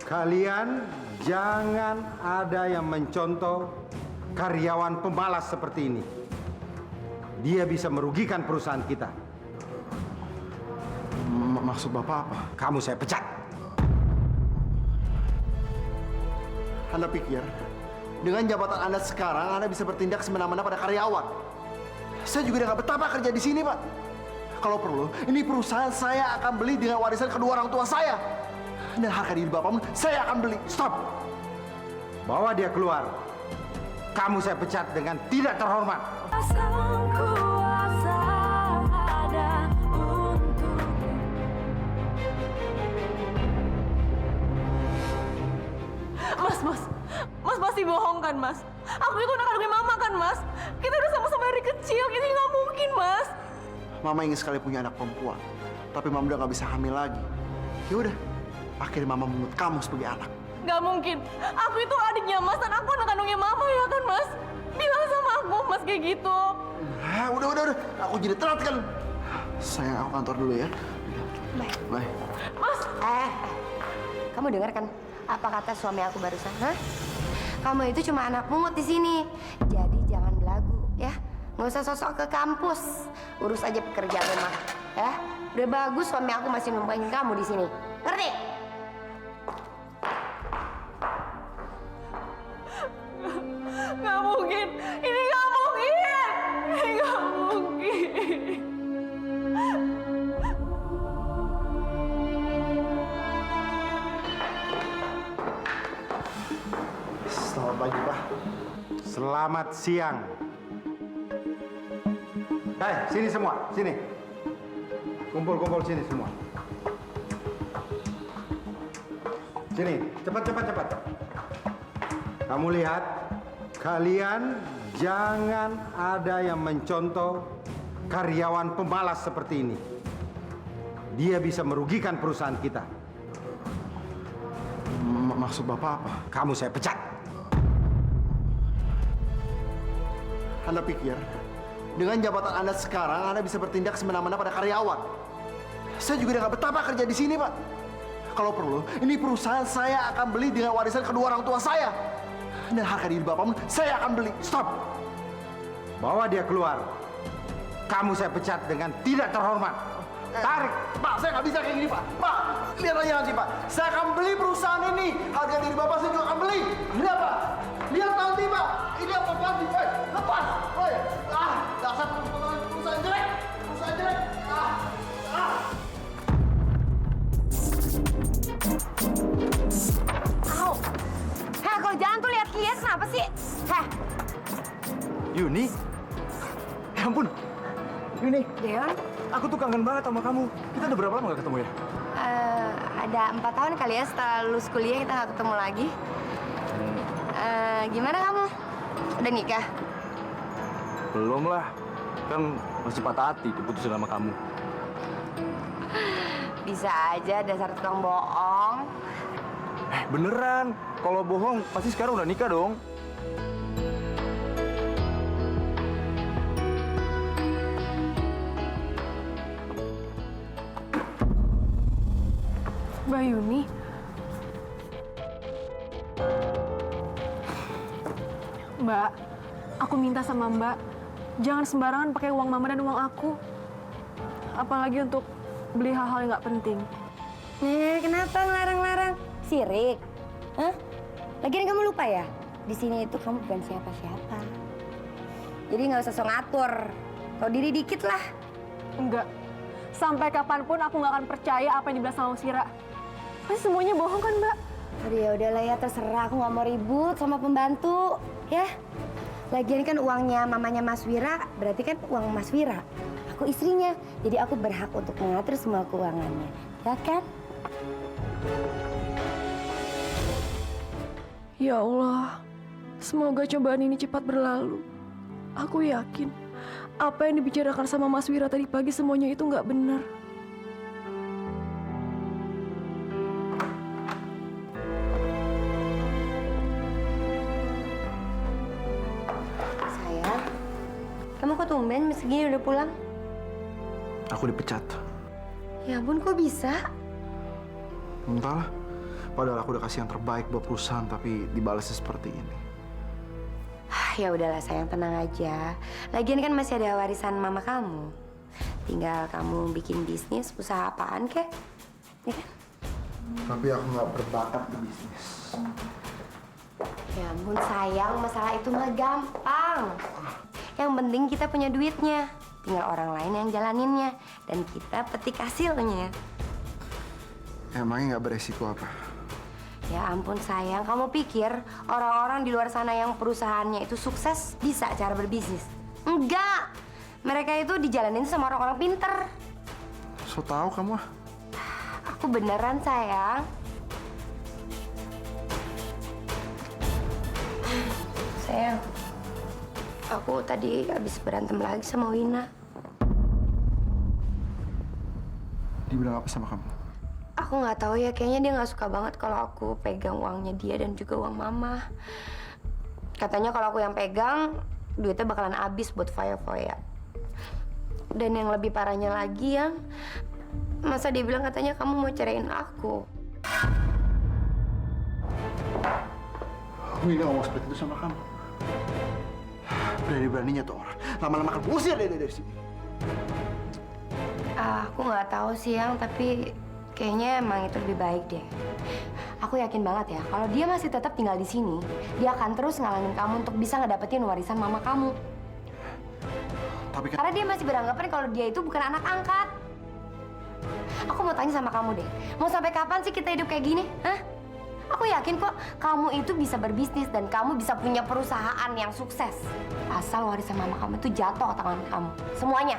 Kalian jangan ada yang mencontoh karyawan pemalas seperti ini. Dia bisa merugikan perusahaan kita. Maksud Bapak apa? Kamu saya pecat. Anda pikir dengan jabatan Anda sekarang Anda bisa bertindak semena-mena pada karyawan? Saya juga udah nggak betah Pak kerja di sini Pak. Kalau perlu, ini perusahaan saya akan beli dengan warisan kedua orang tua saya. Dan harga diri Bapak pun saya akan beli. Stop. Bawa dia keluar. Kamu saya pecat dengan tidak terhormat. Mas pasti bohong kan, Mas? Aku itu anak kandungnya Mama kan, Mas? Kita udah sama-sama dari kecil, ini nggak mungkin, Mas. Mama ingin sekali punya anak perempuan, tapi Mama udah nggak bisa hamil lagi. Ya udah, akhirnya Mama menurut kamu sebagai anak. Nggak mungkin. Aku itu adiknya Mas dan aku anak kandungnya Mama ya kan, Mas? Bilang sama aku, Mas, kayak gitu. Udah. Aku jadi telat kan. Sayang, aku kantor dulu ya. Bye. Mas. Kamu dengar kan apa kata suami aku barusan? Hah? Kamu itu cuma anak pungut di sini. Jadi jangan belagu ya. Nggak usah sosok ke kampus. Urus aja pekerjaan rumah. Ya. Udah bagus suami aku masih numpahin kamu di sini. Ngerti? Nggak mungkin. Ini nggak mungkin. Ini nggak mungkin. Selamat pagi, Pak. Selamat siang. Sini semua, sini. Kumpul sini semua. Sini, cepat. Kamu lihat, kalian jangan ada yang mencontoh karyawan pemalas seperti ini. Dia bisa merugikan perusahaan kita. Maksud Bapak apa? Kamu saya pecat. Anda pikir dengan jabatan Anda sekarang Anda bisa bertindak semena-mena pada karyawan? Saya juga udah nggak betah Pak kerja di sini Pak. Kalau perlu, ini perusahaan saya akan beli dengan warisan kedua orang tua saya. Dan harga diri Bapak pun saya akan beli. Stop. Bawa dia keluar. Kamu saya pecat dengan tidak terhormat. Tarik. Pak, saya nggak bisa kayak gini Pak. Pak, lihat aja nanti Pak. Saya akan beli perusahaan ini. Harga diri Bapak saya juga akan beli. Lihat Pak. Lihat nanti Pak. Ini apa lagi? Woi, lepas. Woi, dasar perusahaan jelek. Perusahaan jelek. Au. Heh, kalau jalan tuh lihat-lihat kenapa sih? Heh, Yuni. Ya ampun. Yuni, Deon, aku tuh kangen banget sama kamu. Kita udah berapa lama gak ketemu ya? ada 4 tahun kali ya setelah lulus kuliah kita nggak ketemu lagi. Gimana kamu? Udah nikah? Belum lah, kan masih patah hati diputusin sama kamu. Bisa aja dasar tukang bohong. Beneran, kalau bohong pasti sekarang udah nikah dong. Mbak Yuni. Mbak, aku minta sama Mbak, jangan sembarangan pakai uang Mama dan uang aku. Apalagi untuk beli hal-hal yang nggak penting. Kenapa ngelarang-larang? Sirik? Hah? Lagian kamu lupa ya? Di sini itu kamu bukan siapa-siapa. Jadi nggak usah sok ngatur. Tahu diri dikit lah. Enggak. Sampai kapanpun aku nggak akan percaya apa yang dibilang sama Sira. Pasti semuanya bohong kan, Mbak? Aduh, ya udahlah ya, terserah. Aku nggak mau ribut sama pembantu, ya. Lagian kan uangnya mamanya Mas Wira, berarti kan uang Mas Wira. Aku istrinya, jadi aku berhak untuk mengatur semua keuangannya, ya kan? Ya Allah, semoga cobaan ini cepat berlalu. Aku yakin apa yang dibicarakan sama Mas Wira tadi pagi semuanya itu nggak benar. Sayang, kamu kok tumben segini udah pulang? Aku dipecat. Ya ampun, kok bisa? Entahlah. Padahal aku udah kasih yang terbaik buat perusahaan, tapi dibalasnya seperti ini. Ya udahlah sayang, tenang aja. Lagian kan masih ada warisan mama kamu. Tinggal kamu bikin bisnis, usaha apaan kek? Ya kan? Tapi aku nggak berbakat di bisnis. Ya ampun sayang, masalah itu mah gampang. Yang penting kita punya duitnya. Tinggal orang lain yang jalaninnya. Dan kita petik hasilnya. Emangnya nggak beresiko apa? Ya ampun sayang, kamu pikir orang-orang di luar sana yang perusahaannya itu sukses bisa cara berbisnis? Enggak! Mereka itu dijalanin sama orang-orang pinter. So tahu kamu ah? Aku beneran sayang. Sayang, aku tadi habis berantem lagi sama Wina. Dibilang apa sama kamu? Aku nggak tahu ya, kayaknya dia nggak suka banget kalau aku pegang uangnya dia dan juga uang mama. Katanya kalau aku yang pegang, duitnya bakalan habis buat foya-foya. Dan yang lebih parahnya lagi yang, masa dia bilang katanya kamu mau ceraiin aku. Wina ngomong seperti itu sama kamu. Berani-beraninya tuh orang. Lama-lama akan usir dia dari sini. Aku nggak tahu sih yang, tapi kayaknya emang itu lebih baik deh. Aku yakin banget ya, kalau dia masih tetap tinggal di sini, dia akan terus ngalangin kamu untuk bisa ngedapetin warisan mama kamu. Tapi kan... Karena dia masih beranggapan kalau dia itu bukan anak angkat. Aku mau tanya sama kamu deh, mau sampai kapan sih kita hidup kayak gini? Hah? Aku yakin kok kamu itu bisa berbisnis dan kamu bisa punya perusahaan yang sukses. Asal warisan mama kamu itu jatuh ke tangan kamu. Semuanya.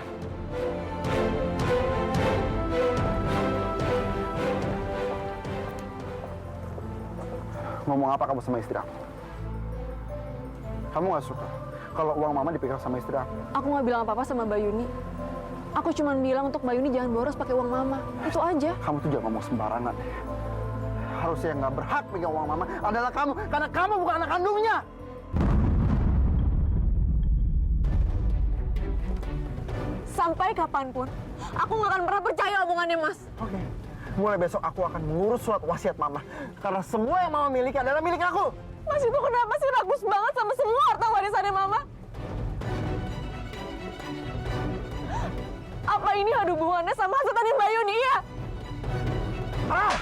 Ngomong apa kamu sama istri aku? Kamu nggak suka kalau uang mama dipegang sama istri aku? Aku nggak bilang apa-apa sama Mbak Yuni. Aku cuma bilang untuk Mbak Yuni jangan boros pakai uang mama. Itu aja. Kamu tuh jangan ngomong sembarangan. Harusnya yang nggak berhak pegang uang mama adalah kamu, karena kamu bukan anak kandungnya. Sampai kapanpun, aku nggak akan pernah percaya omongannya Mas. Oke. Mulai besok aku akan mengurus surat wasiat mama. Karena semua yang mama miliki adalah milik aku. Mas itu kenapa sih ragus banget sama semua harta warisannya mama? Apa ini ada hubungannya sama hasilnya Mbak Yuni ya? Ah!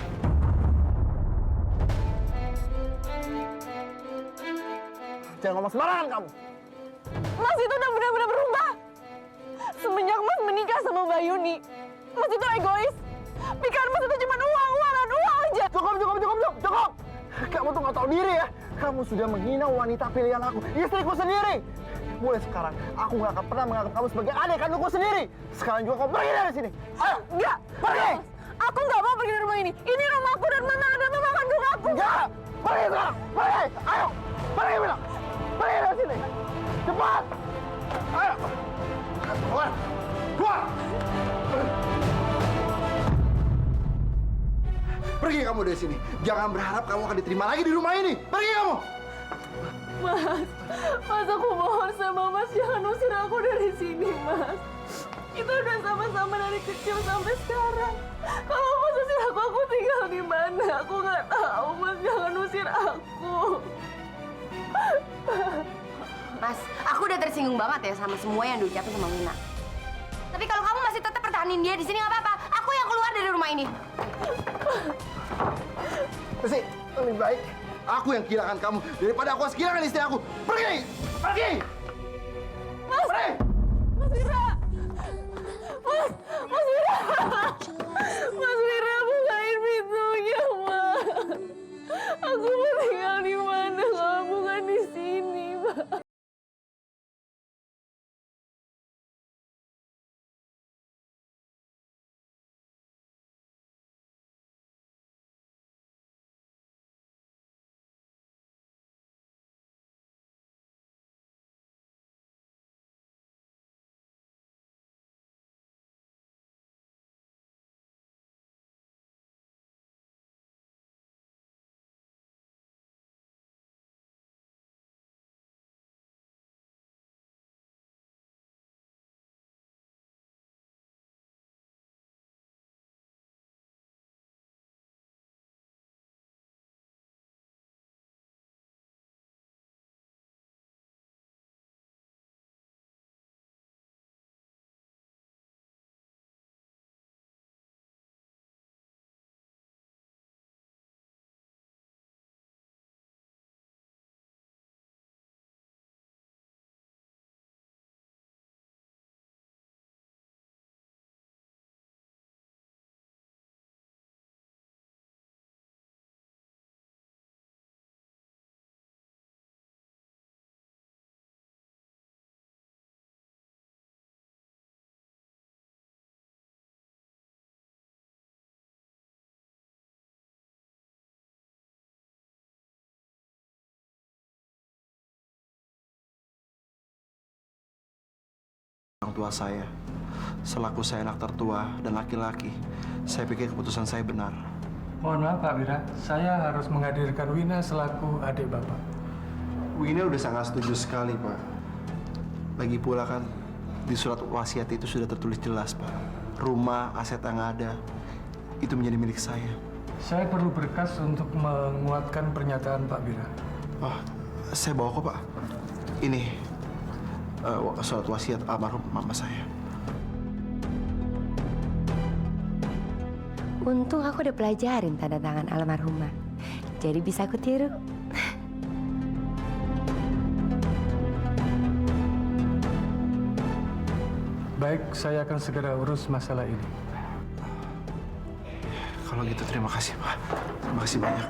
Jangan ngomong sembarangan kamu. Mas itu udah benar-benar berubah. Semenjak Mas menikah sama Mbak Yuni, Mas itu egois. Pikiran Mas itu cuma uang dan uang aja. Cukup. Kamu tuh nggak tahu diri ya. Kamu sudah menghina wanita pilihan aku, istriku sendiri. Mulai sekarang, aku nggak akan pernah menganggap kamu sebagai adik kandungku sendiri. Sekarang juga kamu pergi dari sini. Ayo, Enggak, pergi. aku nggak mau pergi dari rumah ini. Ini rumahku dan mana ada mama kandung aku. Enggak, pergi sekarang. Pergi, ayo, pergi bilang. Pergi dari sini. Cepat. Ayo. Keluar. Pergi kamu dari sini. Jangan berharap kamu akan diterima lagi di rumah ini. Pergi kamu. Mas aku mohon sama Mas jangan usir aku dari sini, Mas. Kita udah sama-sama dari kecil sampai sekarang. Kalau Mas usir aku tinggal di mana? Aku nggak tahu, Mas. Jangan usir aku. Mas, aku udah tersinggung banget ya sama semua yang diucapin sama Wina. Tapi kalau kamu masih tetap pertahanin dia di sini nggak apa-apa. Aku yang keluar dari rumah ini. Pasti lebih baik aku yang kehilangan kamu daripada aku harus kehilangan istri aku. Pergi, pergi. Mas! Pergi. Mas Wira! Mas Wira! Mas Wira, bukain pintunya, Mas. Aku mau tinggal di mana kalau bukan di sini, Mas. orang tua saya. Selaku saya anak tertua dan laki-laki, saya pikir keputusan saya benar. Mohon maaf Pak Wira, saya harus menghadirkan Wina selaku adik Bapak. Wina udah sangat setuju sekali, Pak. Lagi pula kan, di surat wasiat itu sudah tertulis jelas, Pak. Rumah, aset yang ada, itu menjadi milik saya. Saya perlu berkas untuk menguatkan pernyataan Pak Wira. Oh, saya bawa kok, Pak. Ini surat wasiat almarhum mama saya. Untung aku udah pelajarin tanda tangan almarhumah. Jadi bisa aku tiru. Baik, saya akan segera urus masalah ini. Kalau gitu terima kasih, Pak. Terima kasih banyak.